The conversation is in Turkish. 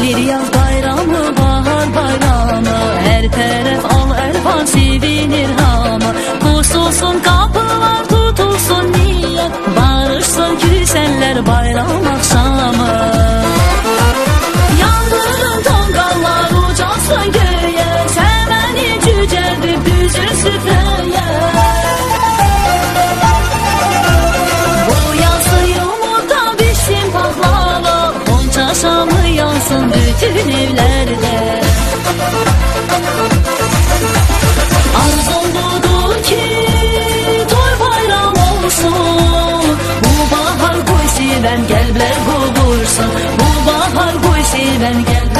Bir yaz bayramı, bahar bayramı, her taraf al elvan sevinir hamı. Koşulsun kapılar, tutulsun niyet, barışsın küsenler bayram akşamı. Yandırın tonqallar ucalsın göğe, səməni cücədir düzür süfrəyə. Bu yazı yumurta bişsin paxlava, Xonça şamı yansın bütün evlərdə. Arzum budur ki toy bayram olsun, bu bahar qoy sevən qəlblər qovursun, bu bahar qoy sevən qəlblər